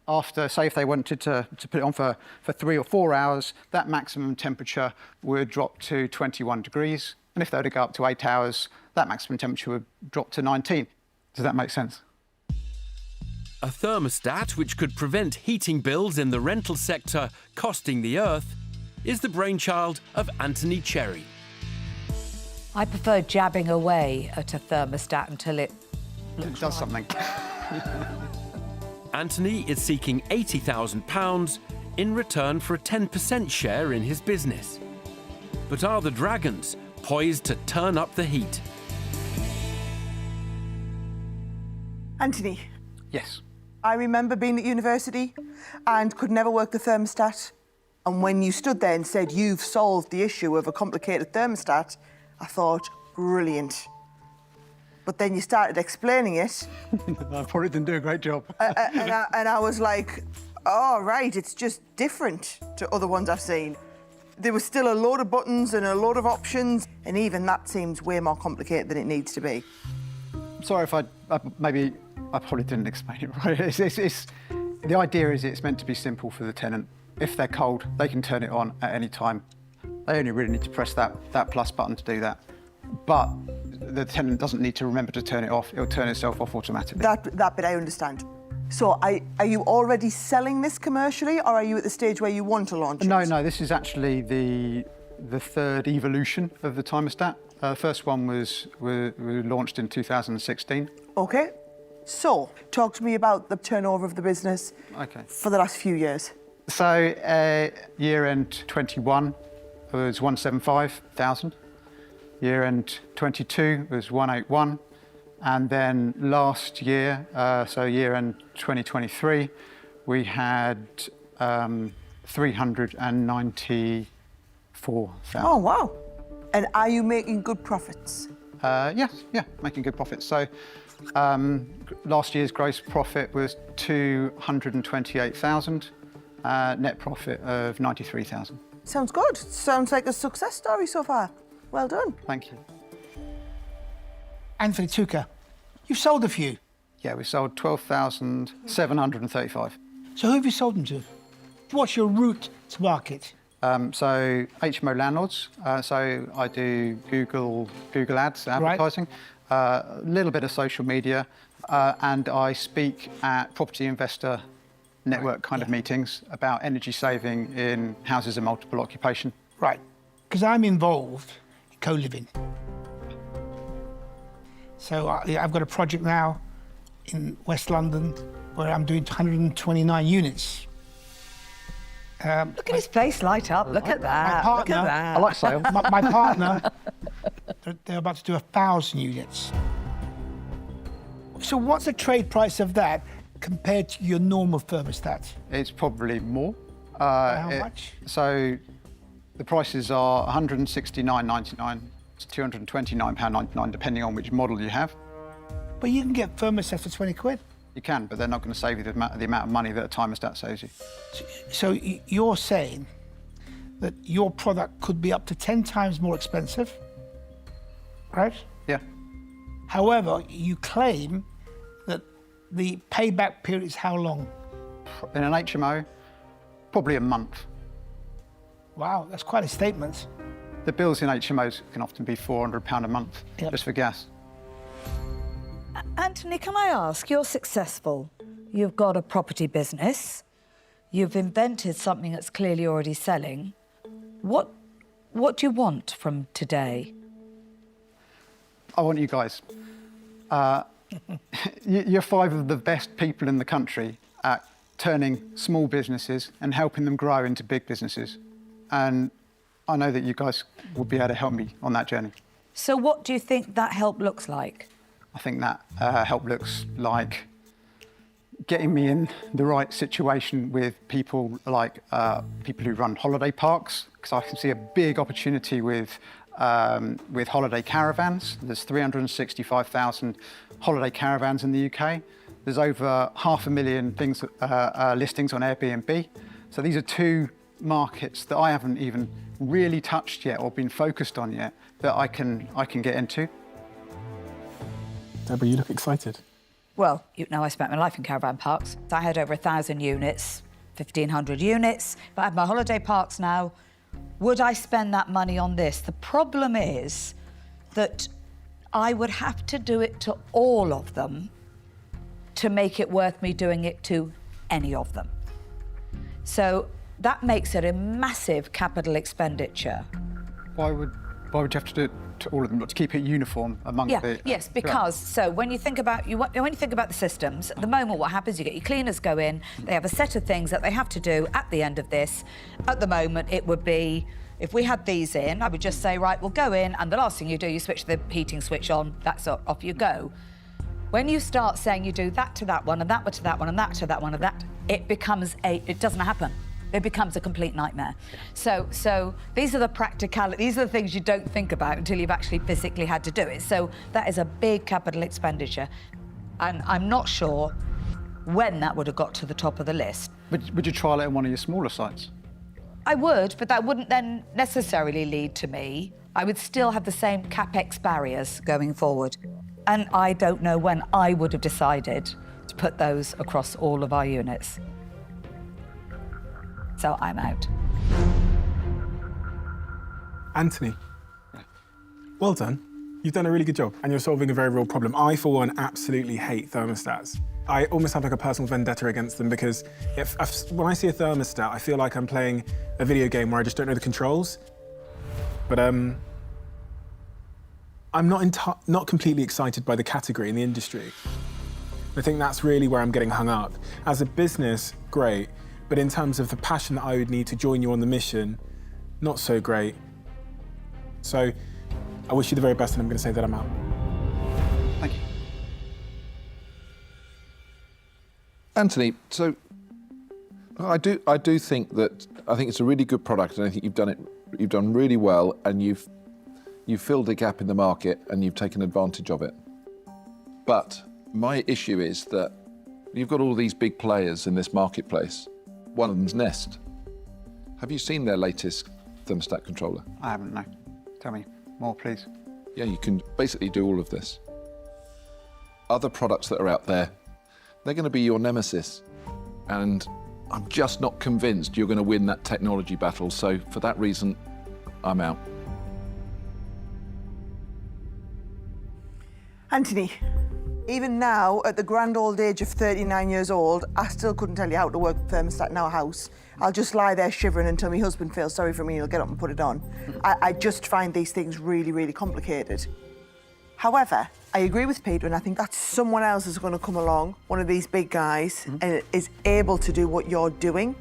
After, say if they wanted to put it on for 3 or 4 hours, that maximum temperature would drop to 21 degrees. And if they were to go up to 8 hours, that maximum temperature would drop to 19. Does that make sense? A thermostat which could prevent heating bills in the rental sector costing the earth is the brainchild of Anthony Cherry. I prefer jabbing away at a thermostat until it does something. Anthony is seeking £80,000 in return for a 10% share in his business. But are the Dragons poised to turn up the heat? Anthony. Yes. I remember being at university and could never work the thermostat. And when you stood there and said you've solved the issue of a complicated thermostat, I thought, brilliant. But then you started explaining it. I probably didn't do a great job. and I was like, oh, right, it's just different to other ones I've seen. There was still a load of buttons and a load of options, and even that seems way more complicated than it needs to be. Sorry if I probably didn't explain it right. The idea is it's meant to be simple for the tenant. If they're cold, they can turn it on at any time. They only really need to press that plus button to do that. But the tenant doesn't need to remember to turn it off. It'll turn itself off automatically. That bit I understand. So are you already selling this commercially, or are you at the stage where you want to launch it? No, this is actually the third evolution of the thermostat. The first one was launched in 2016. OK. So, talk to me about the turnover of the business for the last few years. So, year-end 21 was 175,000. Year-end 22 was 181. And then last year, so year-end 2023, we had 394,000. Oh, wow. And are you making good profits? Yes, making good profits. So last year's gross profit was 228,000, net profit of 93,000. Sounds good. Sounds like a success story so far. Well done. Thank you. Anthony Tucker, you've sold a few. Yeah, we sold 12,735. So who have you sold them to? What's your route to market? So HMO landlords. So I do Google ads, advertising, a little bit of social media, and I speak at property investor network kind of meetings about energy saving in houses of multiple occupation. Right, because I'm involved in co-living. So I've got a project now in West London where I'm doing 129 units. Look at his face light up. Look at that. My partner, Look at that. I like sales. My partner, they're about to do 1,000 units. So what's the trade price of that compared to your normal thermostat? It's probably more. How much? So the prices are £169.99 to £229.99, depending on which model you have. But you can get thermostats for 20 quid. You can, but they're not going to save you the amount of money that a thermostat saves you. So you're saying that your product could be up to 10 times more expensive, right? Yeah. However, you claim that the payback period is how long? In an HMO, probably a month. Wow, that's quite a statement. The bills in HMOs can often be £400 a month just for gas. Anthony, can I ask, you're successful. You've got a property business. You've invented something that's clearly already selling. What do you want from today? I want you guys. You're 5 of the best people in the country at turning small businesses and helping them grow into big businesses. And I know that you guys will be able to help me on that journey. So what do you think that help looks like? I think that help looks like getting me in the right situation with people like people who run holiday parks, because I can see a big opportunity with holiday caravans. There's 365,000 holiday caravans in the UK. There's over 500,000 listings on Airbnb. So these are 2 markets that I haven't even really touched yet or been focused on yet that I can get into. Deborah, you look excited. Well, you know, I spent my life in caravan parks. I had over 1,000 units, 1,500 units. If I have my holiday parks now, would I spend that money on this? The problem is that I would have to do it to all of them to make it worth me doing it to any of them. So that makes it a massive capital expenditure. Why would you have to do it to all of them, not to keep it uniform among the... Yes, because, so when you think about the systems, at the moment what happens, you get your cleaners go in, they have a set of things that they have to do at the end of this. At the moment, it would be, if we had these in, I would just say, right, we'll go in, and the last thing you do, you switch the heating switch on, that's off you go. When you start saying you do that to that one, and that to that one, and that to that one, and that, it doesn't happen. It becomes a complete nightmare. So these are the practicalities, these are the things you don't think about until you've actually physically had to do it. So that is a big capital expenditure. And I'm not sure when that would have got to the top of the list. Would you trial it in one of your smaller sites? I would, but that wouldn't then necessarily lead to me. I would still have the same CapEx barriers going forward. And I don't know when I would have decided to put those across all of our units. So I'm out. Anthony, well done. You've done a really good job, and you're solving a very real problem. I, for one, absolutely hate thermostats. I almost have like a personal vendetta against them because when I see a thermostat, I feel like I'm playing a video game where I just don't know the controls. But I'm not completely excited by the category in the industry. I think that's really where I'm getting hung up. As a business, great. But in terms of the passion that I would need to join you on the mission, not so great. So I wish you the very best, and I'm going to say that I'm out. Thank you. Anthony, so I do think that it's a really good product, and I think you've done really well, and you've filled a gap in the market and you've taken advantage of it. But my issue is that you've got all these big players in this marketplace. One of them's Nest. Have you seen their latest thermostat controller? I haven't, no. Tell me more, please. Yeah, you can basically do all of this. Other products that are out there, they're going to be your nemesis. And I'm just not convinced you're going to win that technology battle. So for that reason, I'm out. Anthony, even now, at the grand old age of 39 years old, I still couldn't tell you how to work the thermostat in our house. I'll just lie there shivering until my husband feels sorry for me and he'll get up and put it on. I just find these things really, really complicated. However, I agree with Peter, and I think that someone else is going to come along, one of these big guys, and is able to do what you're doing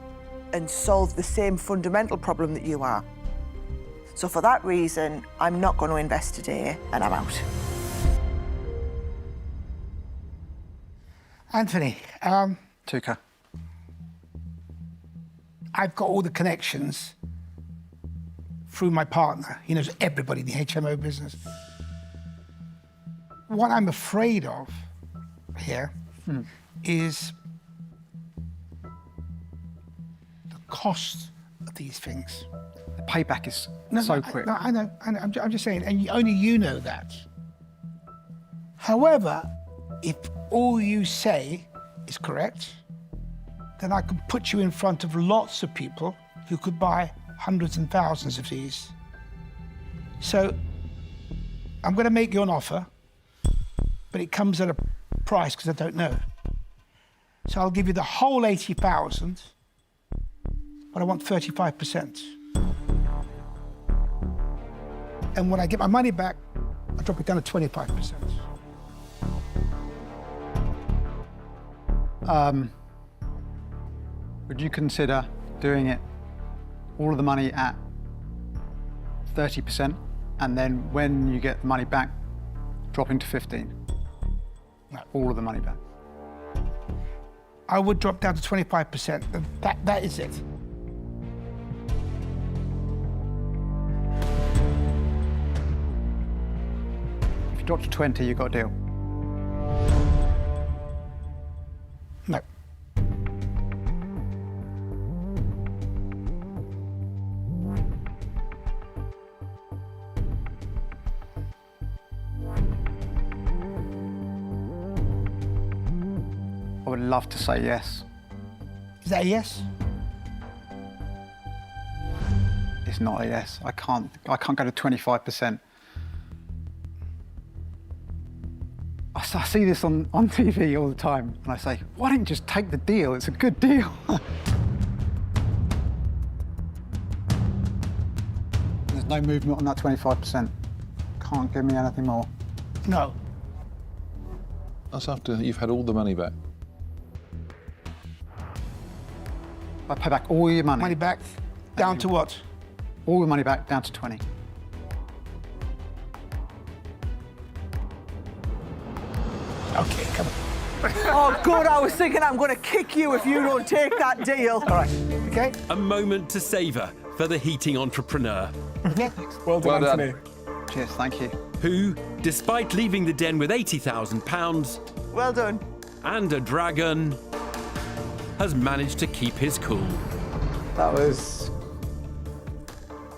and solve the same fundamental problem that you are. So for that reason, I'm not going to invest today, and I'm out. Anthony, Tuka. I've got all the connections through my partner. He knows everybody in the HMO business. What I'm afraid of here is the cost of these things. The payback is quick. No, I know. I'm just saying, and only you know that. However, if all you say is correct, then I can put you in front of lots of people who could buy hundreds and thousands of these. So I'm going to make you an offer, but it comes at a price because I don't know. So I'll give you the whole 80,000, but I want 35%. And when I get my money back, I drop it down to 25%. Would you consider doing it, all of the money at 30%, and then when you get the money back, dropping to 15? No. All of the money back. I would drop down to 25%. That is it. If you drop to 20, you've got a deal. No. I would love to say yes. Is that a yes? It's not a yes. I can't go to 25%. I see this on TV all the time, and I say, why don't you just take the deal? It's a good deal. There's no movement on that 25%. Can't give me anything more. No. That's after you've had all the money back. I pay back all your money. Money back, down to what? All your money back, down to 20. Okay, come on. Oh, good. I was thinking I'm going to kick you if you don't take that deal. All right, okay? A moment to savour for the heating entrepreneur. Well done, Anthony. Cheers, thank you. Who, despite leaving the den with £80,000 Well done. and a dragon, has managed to keep his cool. That was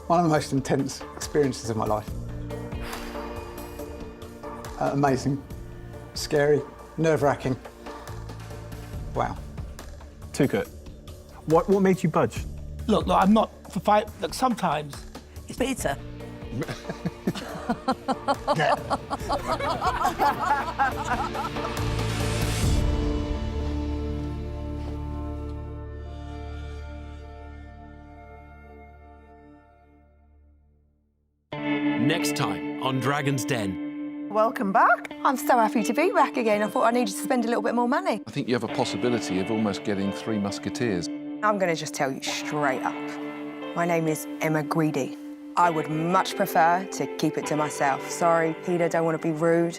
one of the most intense experiences of my life. Amazing, scary, nerve-wracking. Wow. Too good. What made you budge? Look, I'm not for fight. Look, sometimes It's Peter. yeah. Next time on Dragon's Den. Welcome back. I'm so happy to be back again. I thought I needed to spend a little bit more money. I think you have a possibility of almost getting 3 Musketeers. I'm going to just tell you straight up. My name is Emma Greedy. I would much prefer to keep it to myself. Sorry, Peter, don't want to be rude.